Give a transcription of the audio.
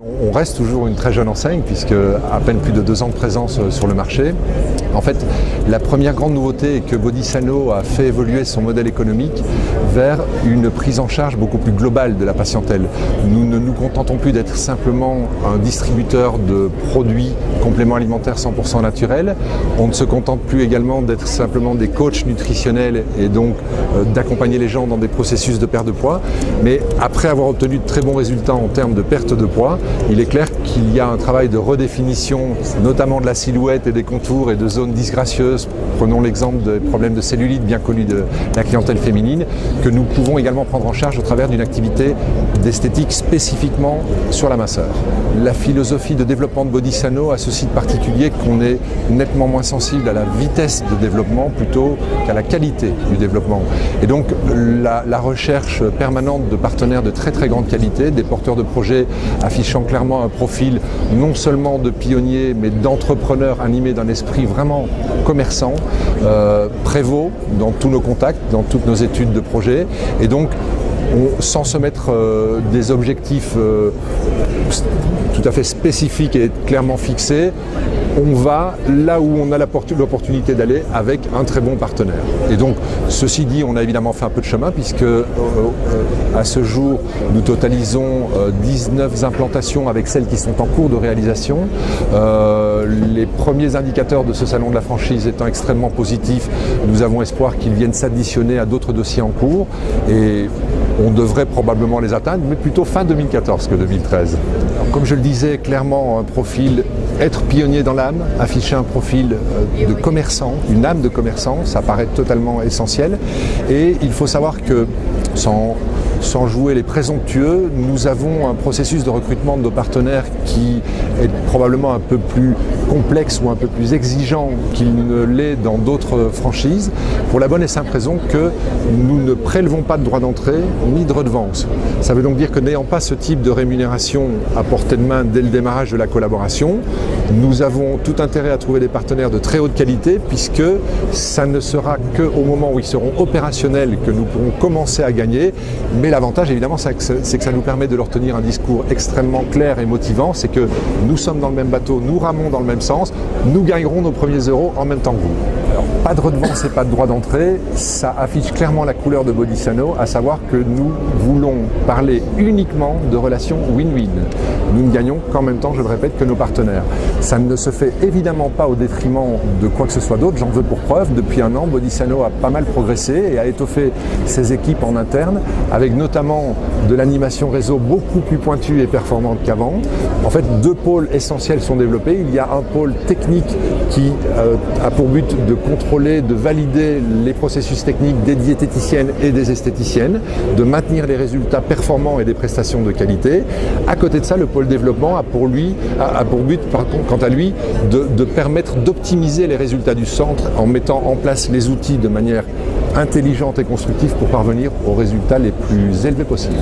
On reste toujours une très jeune enseigne puisque à peine plus de 2 ans de présence sur le marché. En fait, la première grande nouveauté est que Bodhisano a fait évoluer son modèle économique vers une prise en charge beaucoup plus globale de la patientèle. Nous ne nous contentons plus d'être simplement un distributeur de produits compléments alimentaires 100% naturels. On ne se contente plus également d'être simplement des coachs nutritionnels et donc d'accompagner les gens dans des processus de perte de poids. Mais après avoir obtenu de très bons résultats en termes de perte de poids, il est clair qu'il y a un travail de redéfinition, notamment de la silhouette et des contours et de zones disgracieuses. Prenons l'exemple des problèmes de cellulite bien connus de la clientèle féminine, que nous pouvons également prendre en charge au travers d'une activité d'esthétique spécifiquement sur la minceur. La philosophie de développement de Bodhisano a ce site particulier qu'on est nettement moins sensible à la vitesse de développement plutôt qu'à la qualité du développement. Et donc la recherche permanente de partenaires de très grande qualité, des porteurs de projets affichant clairement un profil non seulement de pionniers mais d'entrepreneurs animés d'un esprit vraiment commerçant, prévaut dans tous nos contacts, dans toutes nos études de projet. Et donc sans se mettre des objectifs tout à fait spécifiques et clairement fixés, on va là où on a l'opportunité d'aller avec un très bon partenaire. Et donc, ceci dit, on a évidemment fait un peu de chemin puisque à ce jour, nous totalisons 19 implantations avec celles qui sont en cours de réalisation. Les premiers indicateurs de ce salon de la franchise étant extrêmement positifs, nous avons espoir qu'ils viennent s'additionner à d'autres dossiers en cours et on devrait probablement les atteindre, mais plutôt fin 2014 que 2013. Alors, comme je le disais, clairement un profil être pionnier dans l'âme, afficher un profil de commerçant, une âme de commerçant, ça paraît totalement essentiel. Et il faut savoir que, sans jouer les présomptueux, nous avons un processus de recrutement de nos partenaires qui est probablement un peu plus complexe ou un peu plus exigeant qu'il ne l'est dans d'autres franchises, pour la bonne et simple raison que nous ne prélevons pas de droits d'entrée ni de redevances. Ça veut donc dire que n'ayant pas ce type de rémunération à portée de main dès le démarrage de la collaboration, nous avons tout intérêt à trouver des partenaires de très haute qualité puisque ça ne sera qu'au moment où ils seront opérationnels que nous pourrons commencer à gagner. Mais l'avantage évidemment c'est que ça nous permet de leur tenir un discours extrêmement clair et motivant, c'est que nous sommes dans le même bateau, nous ramons dans le même sens, nous gagnerons nos premiers euros en même temps que vous. Alors, pas de redevance et pas de droit d'entrée, ça affiche clairement la couleur de Bodhisano, à savoir que nous voulons parler uniquement de relations win-win. Nous ne gagnons qu'en même temps, je le répète, que nos partenaires. Ça ne se fait évidemment pas au détriment de quoi que ce soit d'autre, j'en veux pour preuve. Depuis 1 an, Bodhisano a pas mal progressé et a étoffé ses équipes en interne, avec notamment de l'animation réseau beaucoup plus pointue et performante qu'avant. En fait, 2 pôles essentiels sont développés. Il y a un pôle technique qui a pour but de contrôler, de valider les processus techniques des diététiciennes et des esthéticiennes, de maintenir les résultats performants et des prestations de qualité. À côté de ça, le pôle développement a pour but, quant à lui, de permettre d'optimiser les résultats du centre en mettant en place les outils de manière intelligente et constructive pour parvenir aux résultats les plus élevés possibles.